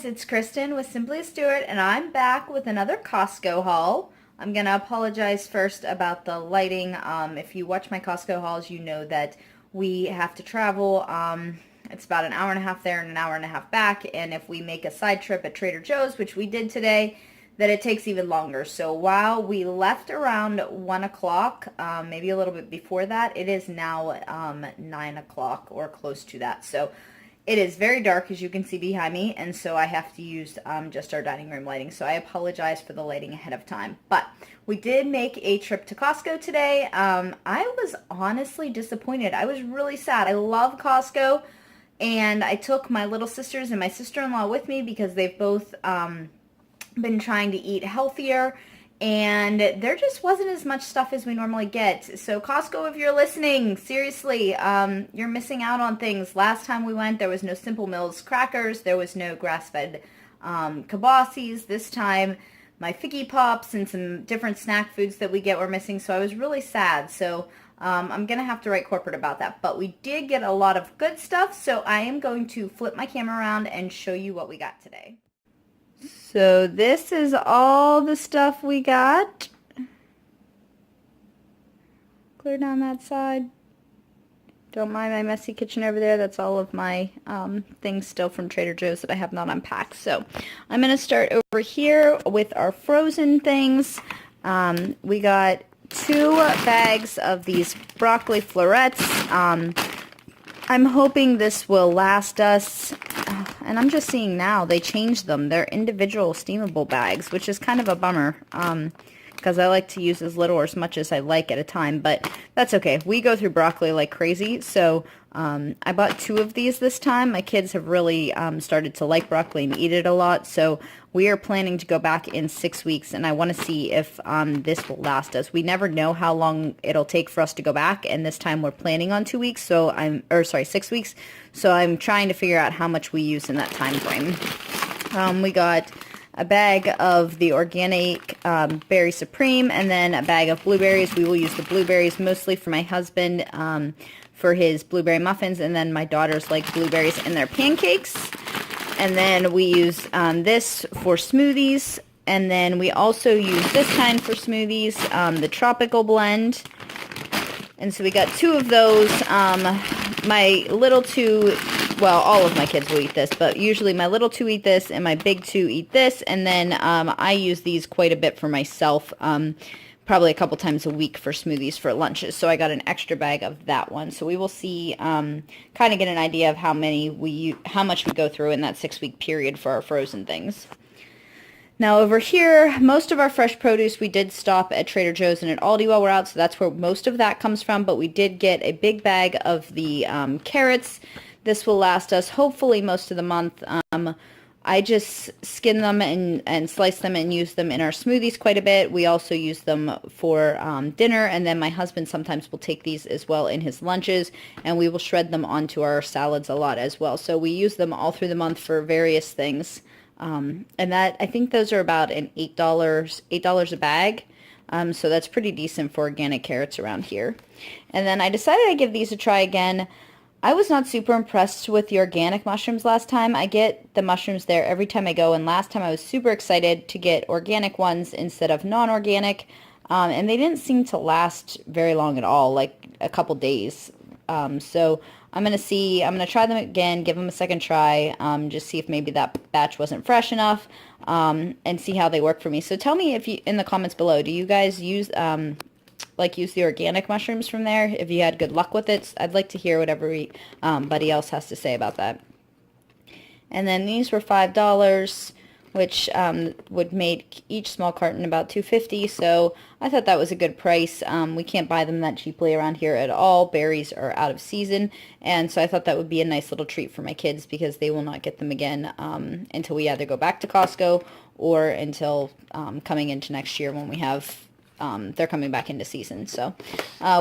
guys, it's Kristen with Simply Stewart, and I'm back with another Costco haul. I'm gonna apologize first about the lighting. If you watch my Costco hauls, you know that we have to travel. It's about an hour and a half there and an hour and a half back, and if we make a side trip at Trader Joe's, which we did today, that it takes even longer. So while we left around 1 o'clock, maybe a little bit before that, it is now 9 o'clock or close to that. So it is very dark, as you can see behind me, and so I have to use just our dining room lighting. So I apologize for the lighting ahead of time. But we did make a trip to Costco today. I was honestly disappointed. I was really sad. I love Costco, and I took my little sisters and my sister-in-law with me because they've both been trying to eat healthier, and there just wasn't as much stuff as we normally get. So Costco, if you're listening, seriously, you're missing out on things. Last time we went, there was no Simple Mills crackers, there was no grass-fed kibasi's. This time, my Figgy Pops and some different snack foods that we get were missing, so I was really sad. So I'm going to have to write corporate about that. But we did get a lot of good stuff, so I am going to flip my camera around and show you what we got today. So this is all the stuff we got. Clear down that side. Don't mind my messy kitchen over there. That's all of my things still from Trader Joe's that I have not unpacked. So I'm going to start over here with our frozen things. We got 2 bags of these broccoli florets. I'm hoping this will last us. And I'm just seeing now they changed them. They're individual steamable bags, which is kind of a bummer because I like to use as little or as much as I like at a time, but that's okay. We go through broccoli like crazy, so I bought 2 of these this time. My kids have really started to like broccoli and eat it a lot, so we are planning to go back in 6 weeks, and I want to see if this will last us. We never know how long it'll take for us to go back, and this time we're planning on 2 weeks, so 6 weeks, so I'm trying to figure out how much we use in that time frame. We got a bag of the organic Berry Supreme, and then a bag of blueberries. We will use the blueberries mostly for my husband for his blueberry muffins, and then my daughters like blueberries in their pancakes. And then we use this for smoothies, and then we also use this kind for smoothies, the tropical blend. And so we got 2 of those. My little 2, well, all of my kids will eat this, but usually my little 2 eat this, and my big 2 eat this, and then I use these quite a bit for myself, probably a couple times a week for smoothies for lunches, so I got an extra bag of that one. So we will see, kind of get an idea of how much we go through in that 6-week period for our frozen things. Now over here, most of our fresh produce, we did stop at Trader Joe's and at Aldi while we're out, so that's where most of that comes from, but we did get a big bag of the carrots. This will last us hopefully most of the month. I just skin them and slice them and use them in our smoothies quite a bit. We also use them for dinner, and then my husband sometimes will take these as well in his lunches, and we will shred them onto our salads a lot as well. So we use them all through the month for various things. And that, I think those are about an $8 a bag. So that's pretty decent for organic carrots around here. And then I decided I'd give these a try again. I was not super impressed with the organic mushrooms last time. I get the mushrooms there every time I go, and last time I was super excited to get organic ones instead of non-organic, and they didn't seem to last very long at all, like a couple days. So I'm going to try them again, give them a second try, just see if maybe that batch wasn't fresh enough, and see how they work for me. So tell me if you, in the comments below, do you guys use the organic mushrooms from there, if you had good luck with it? I'd like to hear what everybody else has to say about that. And then these were $5, which would make each small carton about $2.50, so I thought that was a good price. We can't buy them that cheaply around here at all. Berries are out of season, and so I thought that would be a nice little treat for my kids because they will not get them again until we either go back to Costco or until coming into next year when we have they're coming back into season. So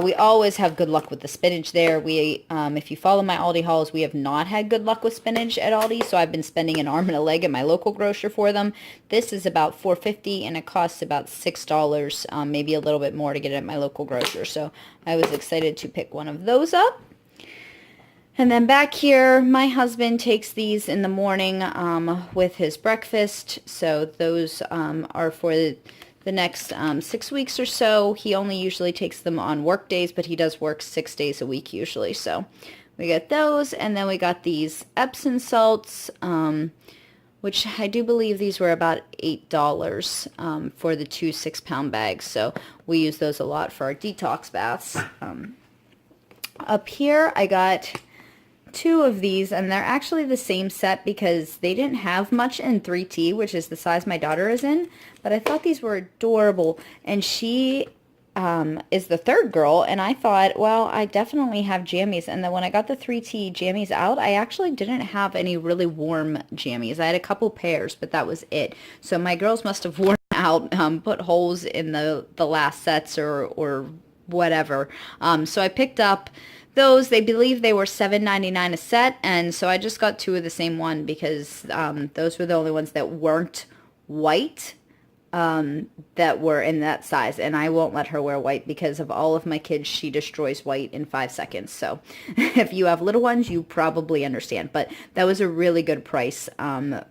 we always have good luck with the spinach there. We, if you follow my Aldi hauls, we have not had good luck with spinach at Aldi, so I've been spending an arm and a leg at my local grocer for them. This is about $4.50 and it costs about $6, maybe a little bit more to get it at my local grocer. So I was excited to pick one of those up. And then back here, my husband takes these in the morning with his breakfast. So those are for the next 6 weeks or so. He only usually takes them on work days, but he does work 6 days a week usually. So we got those, and then we got these Epsom salts, which I do believe these were about $8 for the 2 6-pound bags. So we use those a lot for our detox baths. Up here, I got 2 of these, and they're actually the same set because they didn't have much in 3T, which is the size my daughter is in, but I thought these were adorable, and she is the 3rd girl, and I thought, well, I definitely have jammies. And then when I got the 3T jammies out, I actually didn't have any really warm jammies. I had a couple pairs, but that was it. So my girls must have worn out, put holes in the last sets or whatever. So I picked up those. They believe they were $7.99 a set, and so I just got 2 of the same one because those were the only ones that weren't white that were in that size, and I won't let her wear white because of all of my kids. She destroys white in 5 seconds. So if you have little ones, you probably understand, but that was a really good price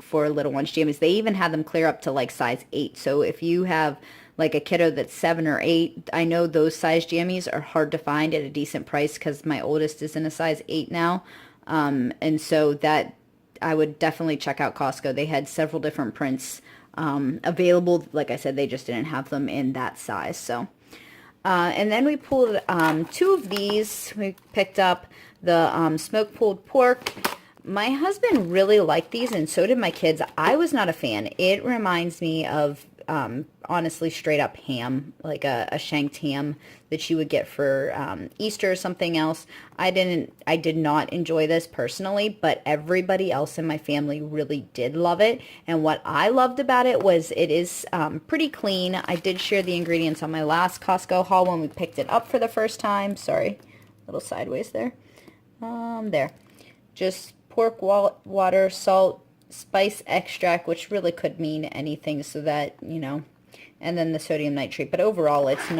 for little ones jammies. They even had them clear up to like size 8. So if you have like a kiddo that's 7 or 8, I know those size jammies are hard to find at a decent price because my oldest is in a size 8 now. And so that I would definitely check out Costco. They had several different prints available. Like I said, they just didn't have them in that size. So, and then we pulled 2 of these. We picked up the smoked pulled pork. My husband really liked these, and so did my kids. I was not a fan. It reminds me of honestly straight up ham, like a shanked ham that you would get for Easter or something else. I did not enjoy this personally, but everybody else in my family really did love it. And what I loved about it was it is pretty clean. I did share the ingredients on my last Costco haul when we picked it up for the first time. Sorry, a little sideways there. There. Just pork, water, salt, spice extract, which really could mean anything, so that, you know, and then the sodium nitrate. But overall, there's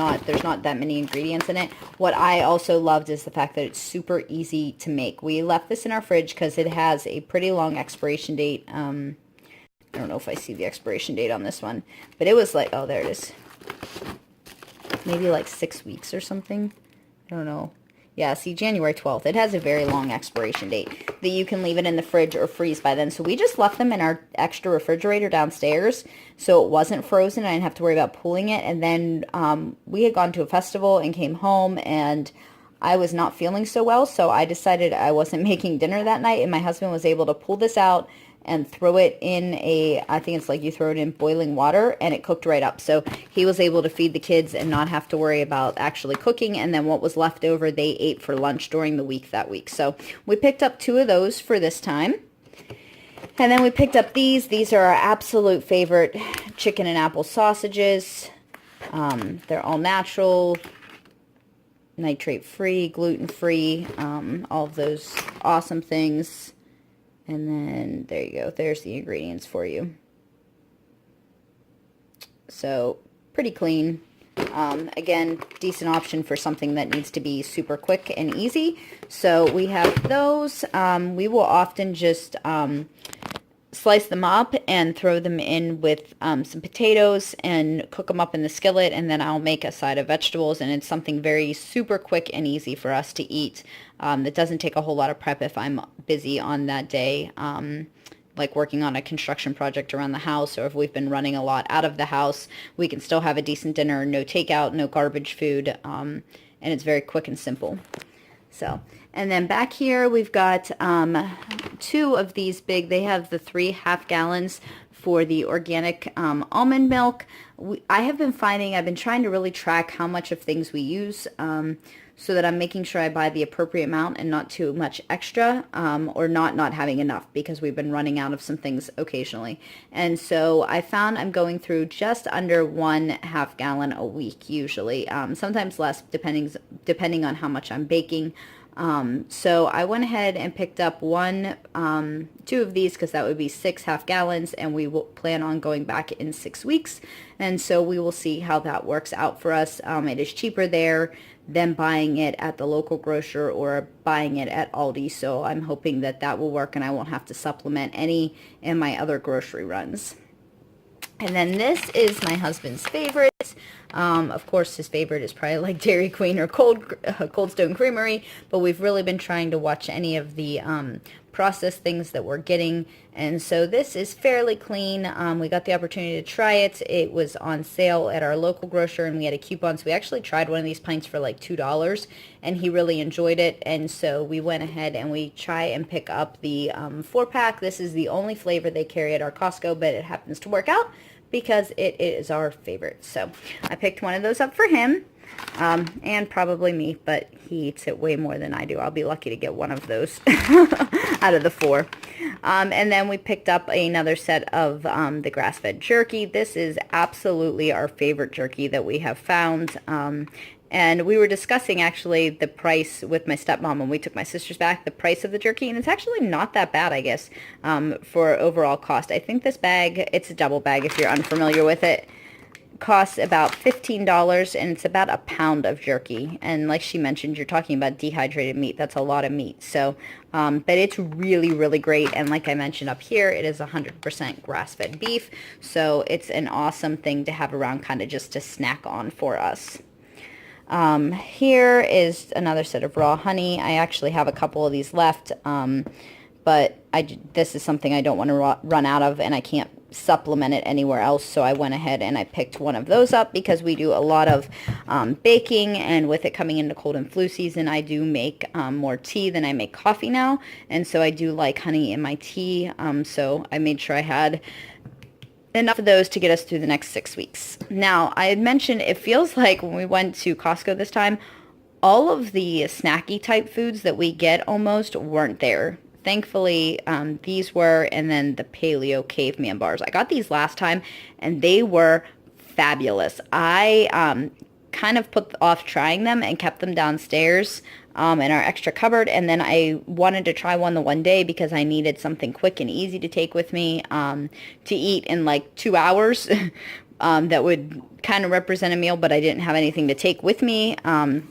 not that many ingredients in it. What I also loved is the fact that it's super easy to make. We left this in our fridge because it has a pretty long expiration date. I don't know if I see the expiration date on this one, but it was like, oh, there it is. Maybe like 6 weeks or something. I don't know. Yeah, see, January 12th. It has a very long expiration date that you can leave it in the fridge or freeze by then. So we just left them in our extra refrigerator downstairs so it wasn't frozen. I didn't have to worry about pulling it. And then we had gone to a festival and came home, and I was not feeling so well, so I decided I wasn't making dinner that night, and my husband was able to pull this out and throw it in I think it's like you throw it in boiling water, and it cooked right up. So he was able to feed the kids and not have to worry about actually cooking, and then what was left over they ate for lunch during the week that week. So we picked up 2 of those for this time. And then we picked up these. These are our absolute favorite chicken and apple sausages. They're all natural, nitrate-free, gluten-free, all of those awesome things. And then, there you go. There's the ingredients for you. So, pretty clean. Again, decent option for something that needs to be super quick and easy. So, we have those. We will often just slice them up and throw them in with some potatoes and cook them up in the skillet, and then I'll make a side of vegetables, and it's something very super quick and easy for us to eat. That doesn't take a whole lot of prep if I'm busy on that day, like working on a construction project around the house, or if we've been running a lot out of the house. We can still have a decent dinner, no takeout, no garbage food, and it's very quick and simple. So, and then back here we've got 2 of these big. They have the 3 half-gallons for the organic almond milk. I have been finding, I've been trying to really track how much of things we use, so that I'm making sure I buy the appropriate amount and not too much extra, or not having enough, because we've been running out of some things occasionally. And so I found I'm going through just under 1 half gallon a week usually, sometimes less depending on how much I'm baking. So I went ahead and picked up two of these because that would be 6 half gallons, and we will plan on going back in 6 weeks. And so we will see how that works out for us. It is cheaper there than buying it at the local grocer or buying it at Aldi. So I'm hoping that that will work and I won't have to supplement any in my other grocery runs. And then this is my husband's favorite. Of course, his favorite is probably like Dairy Queen or Cold Stone Creamery, but we've really been trying to watch any of the processed things that we're getting. And so this is fairly clean. We got the opportunity to try it. It was on sale at our local grocer, and we had a coupon. So we actually tried one of these pints for like $2, and he really enjoyed it. And so we went ahead and we try and pick up the 4-pack. This is the only flavor they carry at our Costco, but it happens to work out because it is our favorite. So I picked one of those up for him, and probably me, but he eats it way more than I do. I'll be lucky to get one of those out of the 4. And then we picked up another set of the grass-fed jerky. This is absolutely our favorite jerky that we have found. And we were discussing actually the price with my stepmom when we took my sisters back, the price of the jerky, and it's actually not that bad, I guess, for overall cost. I think this bag, it's a double bag if you're unfamiliar with it, costs about $15, and it's about a pound of jerky. And like she mentioned, you're talking about dehydrated meat. That's a lot of meat. So, but it's really, really great. And like I mentioned up here, it is 100% grass-fed beef. So it's an awesome thing to have around kind of just to snack on for us. Here is another set of raw honey. I actually have a couple of these left, but this is something I don't want to run out of, and I can't supplement it anywhere else, so I went ahead and I picked one of those up because we do a lot of baking, and with it coming into cold and flu season, I do make more tea than I make coffee now, and so I do like honey in my tea, so I made sure I had enough of those to get us through the next 6 weeks. Now, I had mentioned it feels like when we went to Costco this time, all of the snacky type foods that we get almost weren't there. Thankfully, these were, and then the Paleo caveman bars. I got these last time, and they were fabulous. I kind of put off trying them and kept them downstairs in our extra cupboard, and then I wanted to try one the one day because I needed something quick and easy to take with me to eat in like 2 hours that would kind of represent a meal, but I didn't have anything to take with me, and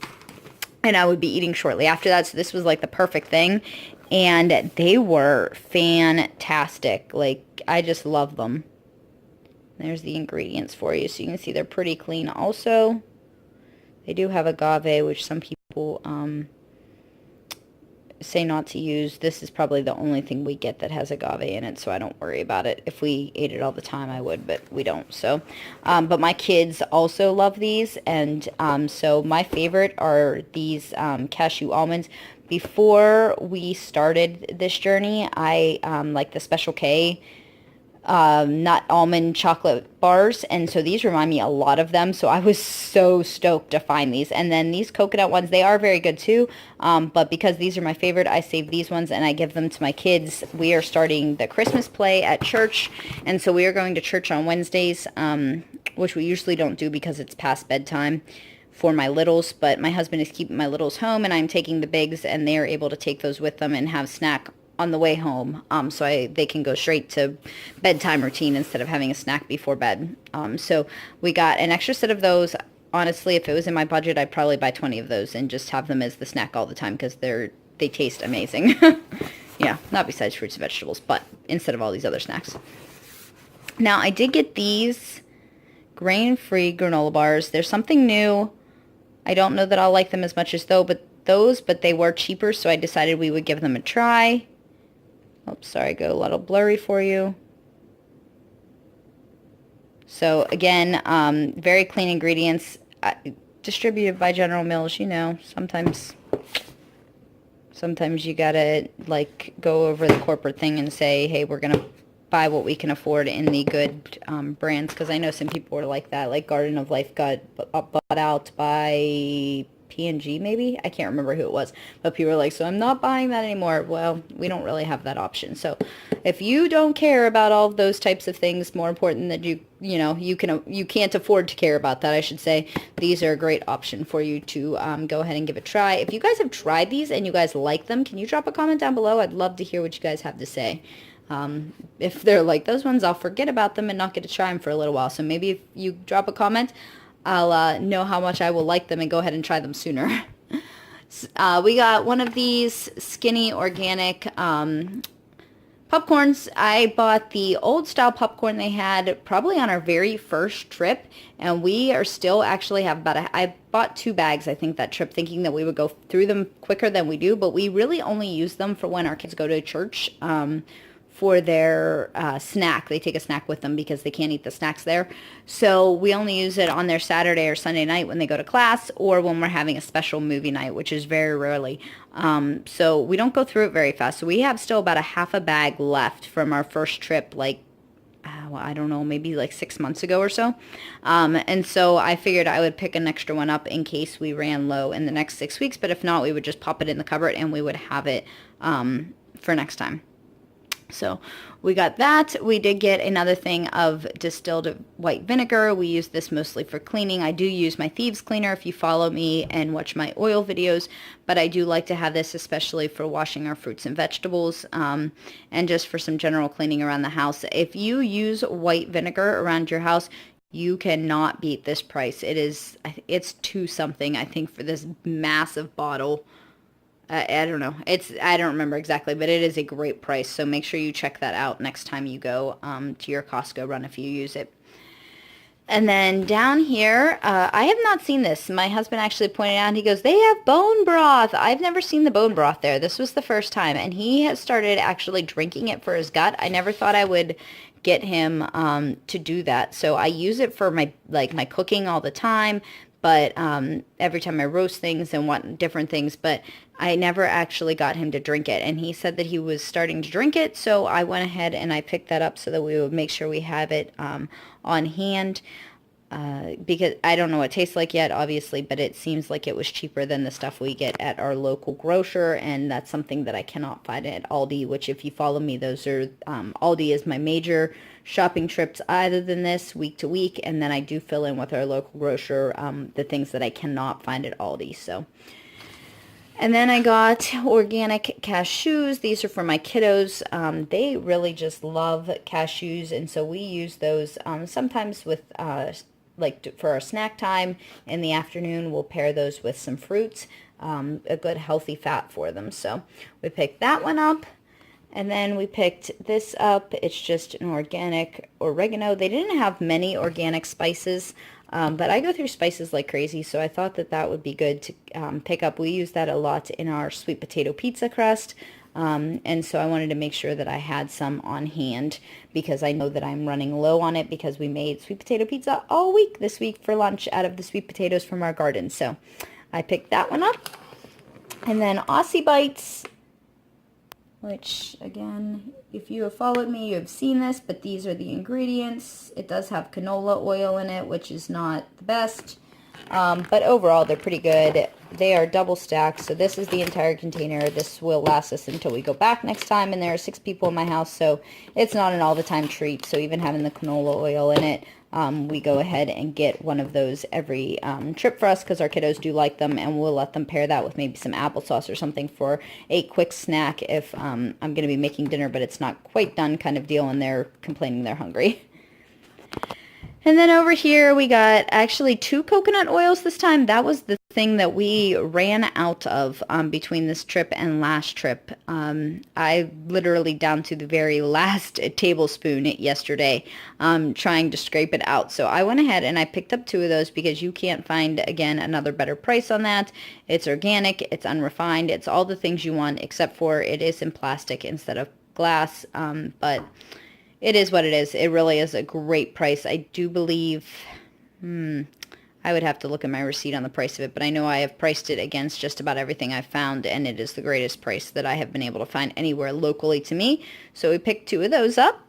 I would be eating shortly after that, so this was like the perfect thing, and they were fantastic. Like, I just love them. There's the ingredients for you, so you can see they're pretty clean also. They do have agave, which some people say not to use. This is probably the only thing we get that has agave in it, so I don't worry about it. If we ate it all the time, I would, but we don't. So, but my kids also love these, and so my favorite are these cashew almonds. Before we started this journey, I like the Special K nut almond chocolate bars, and so these remind me a lot of them, so I was so stoked to find these. And then these coconut ones, they are very good too, but because these are my favorite, I save these ones and I give them to my kids. We are starting the Christmas play at church, and so we are going to church on Wednesdays, which we usually don't do because it's past bedtime for my littles, but my husband is keeping my littles home, and I'm taking the bigs, and they are able to take those with them and have snack on the way home, so they can go straight to bedtime routine instead of having a snack before bed. So we got an extra set of those. Honestly, if it was in my budget, I'd probably buy 20 of those and just have them as the snack all the time because they taste amazing. Yeah, not besides fruits and vegetables, but instead of all these other snacks. Now, I did get these grain-free granola bars. There's something new. I don't know that I'll like them as much as those, but they were cheaper, so I decided we would give them a try. Oops, sorry, go a little blurry for you. So again, very clean ingredients, distributed by General Mills. You know, sometimes you gotta like go over the corporate thing and say, hey, we're gonna buy what we can afford in the good brands, because I know some people were like that. Like Garden of Life got bought out by P&G maybe. I can't remember who it was, but people were like, so I'm not buying that anymore. Well, we don't really have that option. So if you don't care about all of those types of things, more important that you can't afford to care about that, I should say, these are a great option for you to go ahead and give a try. If you guys have tried these and you guys like them, can you drop a comment down below? I'd love to hear what you guys have to say. If they're like those ones, I'll forget about them and not get to try them for a little while. So maybe if you drop a comment, I'll know how much I will like them and go ahead and try them sooner. We got one of these skinny organic popcorns. I bought the old style popcorn they had probably on our very first trip, and we are still actually have I bought 2 bags, I think, that trip, thinking that we would go through them quicker than we do, but we really only use them for when our kids go to church, for their snack. They take a snack with them because they can't eat the snacks there. So we only use it on their Saturday or Sunday night when they go to class, or when we're having a special movie night, which is very rarely. So we don't go through it very fast. So we have still about a half a bag left from our first trip, like, I don't know, maybe like 6 months ago or so. And so I figured I would pick an extra one up in case we ran low in the next 6 weeks. But if not, we would just pop it in the cupboard and we would have it for next time. So we got that. We did get another thing of distilled white vinegar. We use this mostly for cleaning. I do use my thieves cleaner if you follow me and watch my oil videos, but I do like to have this especially for washing our fruits and vegetables, and just for some general cleaning around the house. If you use white vinegar around your house, you cannot beat this price. It's $2 something, I think, for this massive bottle. I don't know. I don't remember exactly, but it is a great price. So make sure you check that out next time you go to your Costco run if you use it. And then down here, I have not seen this. My husband actually pointed out, he goes, they have bone broth. I've never seen the bone broth there. This was the first time. And he has started actually drinking it for his gut. I never thought I would get him to do that. So I use it for my cooking all the time. But every time I roast things and want different things, but I never actually got him to drink it. And he said that he was starting to drink it, so I went ahead and I picked that up so that we would make sure we have it on hand. Because I don't know what it tastes like yet, obviously, but it seems like it was cheaper than the stuff we get at our local grocer, and that's something that I cannot find at Aldi, which if you follow me, those are, Aldi is my major shopping trips other than this, week to week, and then I do fill in with our local grocer the things that I cannot find at Aldi, so. And then I got organic cashews. These are for my kiddos. They really just love cashews, and so we use those sometimes with for our snack time in the afternoon. We'll pair those with some fruits, a good healthy fat for them. So we picked that one up, and then we picked this up. It's just an organic oregano. They didn't have many organic spices, but I go through spices like crazy, so I thought that that would be good to pick up. We use that a lot in our sweet potato pizza crust. And so I wanted to make sure that I had some on hand because I know that I'm running low on it because we made sweet potato pizza all week this week for lunch out of the sweet potatoes from our garden. So I picked that one up. And then Aussie Bites, which again, if you have followed me, you have seen this, but these are the ingredients. It does have canola oil in it, which is not the best. But overall, they're pretty good. They are double stacked, so this is the entire container. This will last us until we go back next time, and there are 6 people in my house, so it's not an all-the-time treat. So even having the canola oil in it, we go ahead and get one of those every trip for us because our kiddos do like them, and we'll let them pair that with maybe some applesauce or something for a quick snack if I'm going to be making dinner, but it's not quite done kind of deal, and they're complaining they're hungry. And then over here, we got actually 2 coconut oils this time. That was the thing that we ran out of between this trip and last trip. I literally down to the very last tablespoon yesterday trying to scrape it out. So I went ahead and I picked up 2 of those because you can't find, again, another better price on that. It's organic, it's unrefined, it's all the things you want except for it is in plastic instead of glass, but it is what it is. It really is a great price. I do believe, I would have to look at my receipt on the price of it, but I know I have priced it against just about everything I've found, and it is the greatest price that I have been able to find anywhere locally to me. So we picked 2 of those up.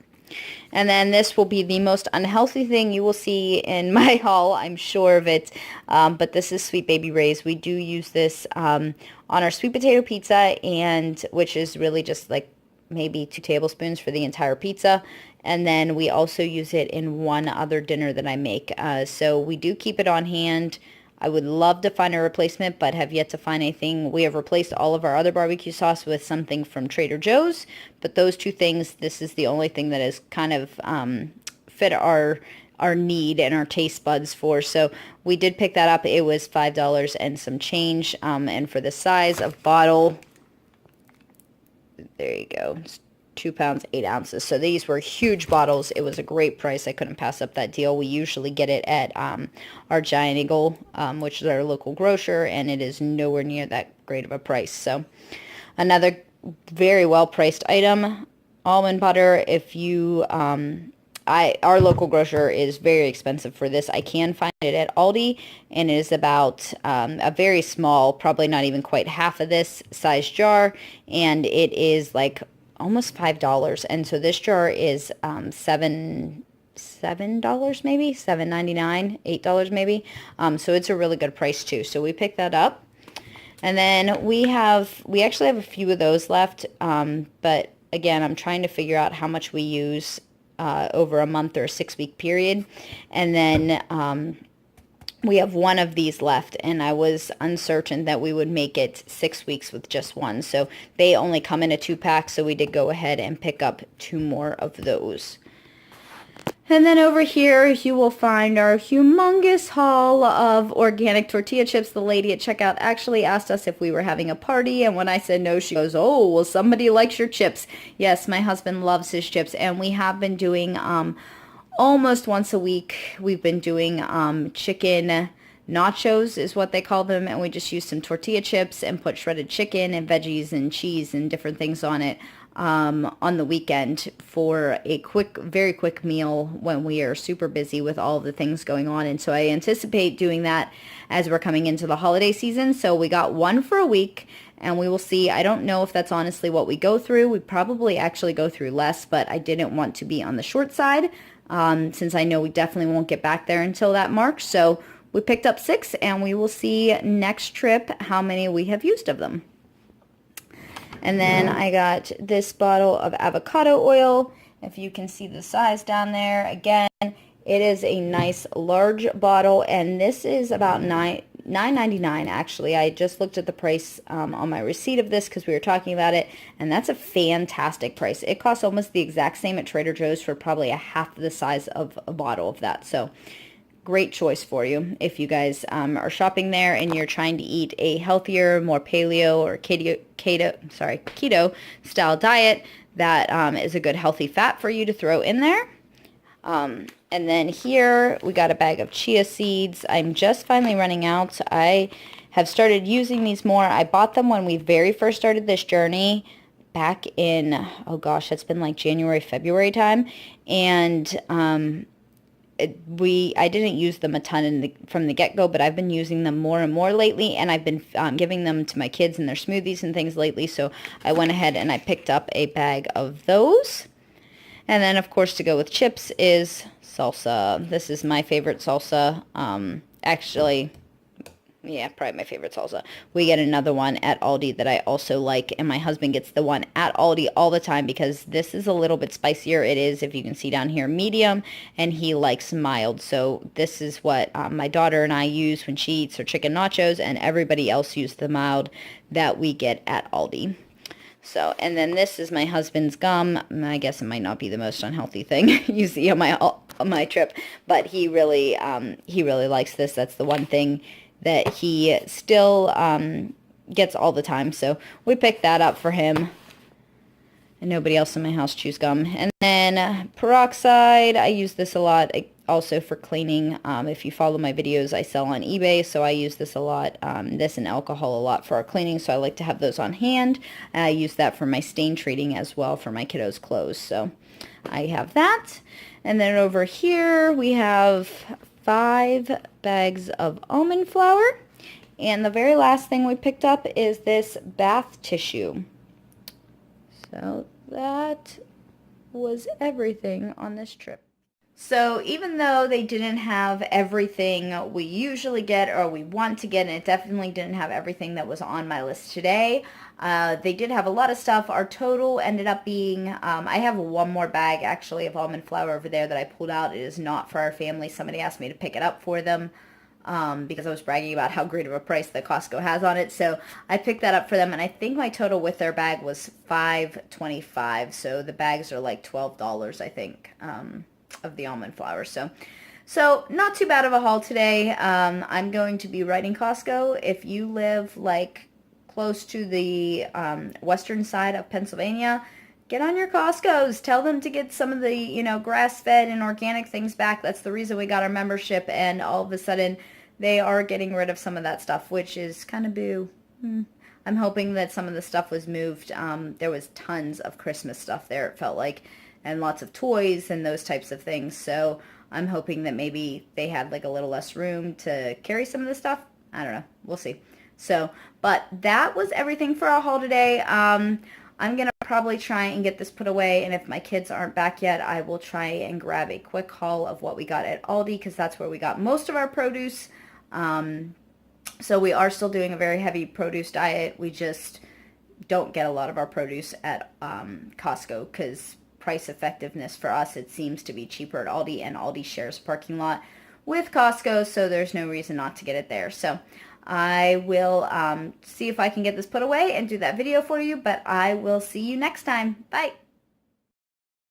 And then this will be the most unhealthy thing you will see in my haul, I'm sure of it. But this is Sweet Baby Ray's. We do use this on our sweet potato pizza, and which is really just like maybe 2 tablespoons for the entire pizza. And then we also use it in one other dinner that I make. So we do keep it on hand. I would love to find a replacement, but have yet to find anything. We have replaced all of our other barbecue sauce with something from Trader Joe's, but those two things, this is the only thing that has kind of fit our need and our taste buds for. So we did pick that up. It was $5 and some change, and for the size of bottle, there you go. It's 2 pounds, 8 ounces. So these were huge bottles. It was a great price. I couldn't pass up that deal. We usually get it at our Giant Eagle, which is our local grocer, and it is nowhere near that great of a price. So another very well priced item, almond butter. If you our local grocer is very expensive for this. I can find it at Aldi, and it is about a very small, probably not even quite half of this size jar, and it is like almost $5. And so this jar is $7 maybe, $7.99, $8 maybe. So it's a really good price too. So we picked that up. And then we actually have a few of those left. But again, I'm trying to figure out how much we use over a month or a 6-week period. And then we have one of these left, and I was uncertain that we would make it 6 weeks with just one. So they only come in a 2-pack, so we did go ahead and pick up 2 more of those. And then over here, you will find our humongous haul of organic tortilla chips. The lady at checkout actually asked us if we were having a party, and when I said no, she goes, "Oh, well, somebody likes your chips." Yes, my husband loves his chips, and we have been doing almost once a week. We've been doing chicken nachos is what they call them, and we just use some tortilla chips and put shredded chicken and veggies and cheese and different things on it on the weekend for a very quick meal when we are super busy with all of the things going on. And so I anticipate doing that as we're coming into the holiday season. So we got one for a week, and we will see. I don't know if that's honestly what we go through. We probably actually go through less, but I didn't want to be on the short side since I know we definitely won't get back there until that March. So we picked up 6, and we will see next trip how many we have used of them. And then I got this bottle of avocado oil. If you can see the size down there, again, it is a nice large bottle, and this is about $9.99 actually. I just looked at the price on my receipt of this because we were talking about it, and that's a fantastic price. It costs almost the exact same at Trader Joe's for probably a half the size of a bottle of that. So great choice for you if you guys are shopping there and you're trying to eat a healthier, more paleo or keto style diet. That is a good healthy fat for you to throw in there. And then here we got a bag of chia seeds. I'm just finally running out. I have started using these more. I bought them when we very first started this journey back in, oh gosh, it's been like January, February time. And I didn't use them a ton from the get-go, but I've been using them more and more lately, and I've been giving them to my kids in their smoothies and things lately, so I went ahead and I picked up a bag of those. And then, of course, to go with chips is salsa. This is my favorite salsa. Actually, yeah, probably my favorite salsa. We get another one at Aldi that I also like, and my husband gets the one at Aldi all the time because this is a little bit spicier. It is, if you can see down here, medium, and he likes mild. So this is what my daughter and I use when she eats her chicken nachos, and everybody else uses the mild that we get at Aldi. So, and then this is my husband's gum. I guess it might not be the most unhealthy thing you see on my trip, but he really likes this. That's the one thing that he still gets all the time. So we picked that up for him. And nobody else in my house chews gum. And then peroxide, I use this a lot also for cleaning. If you follow my videos, I sell on eBay, so I use this a lot, this and alcohol a lot for our cleaning, so I like to have those on hand. I use that for my stain treating as well for my kiddos' clothes, so I have that. And then over here we have 5 bags of almond flour. And the very last thing we picked up is this bath tissue. So that was everything on this trip. So even though they didn't have everything we usually get or we want to get, and it definitely didn't have everything that was on my list today, they did have a lot of stuff. Our total ended up being, I have one more bag actually of almond flour over there that I pulled out. It is not for our family. Somebody asked me to pick it up for them. Because I was bragging about how great of a price that Costco has on it. So I picked that up for them, and I think my total with their bag was $5.25. So the bags are like $12, I think, of the almond flour. So not too bad of a haul today. I'm going to be writing Costco. If you live like close to the western side of Pennsylvania, get on your Costcos. Tell them to get some of the, grass-fed and organic things back. That's the reason we got our membership, and all of a sudden they are getting rid of some of that stuff, which is kind of boo. I'm hoping that some of the stuff was moved. There was tons of Christmas stuff there, it felt like, and lots of toys and those types of things. So I'm hoping that maybe they had like a little less room to carry some of the stuff. I don't know. We'll see. So, but that was everything for our haul today. I'm going to probably try and get this put away, and if my kids aren't back yet, I will try and grab a quick haul of what we got at Aldi, because that's where we got most of our produce. So we are still doing a very heavy produce diet. We just don't get a lot of our produce at Costco, because price effectiveness for us, it seems to be cheaper at Aldi, and Aldi shares a parking lot with Costco, so there's no reason not to get it there. So I will see if I can get this put away and do that video for you, but I will see you next time. Bye!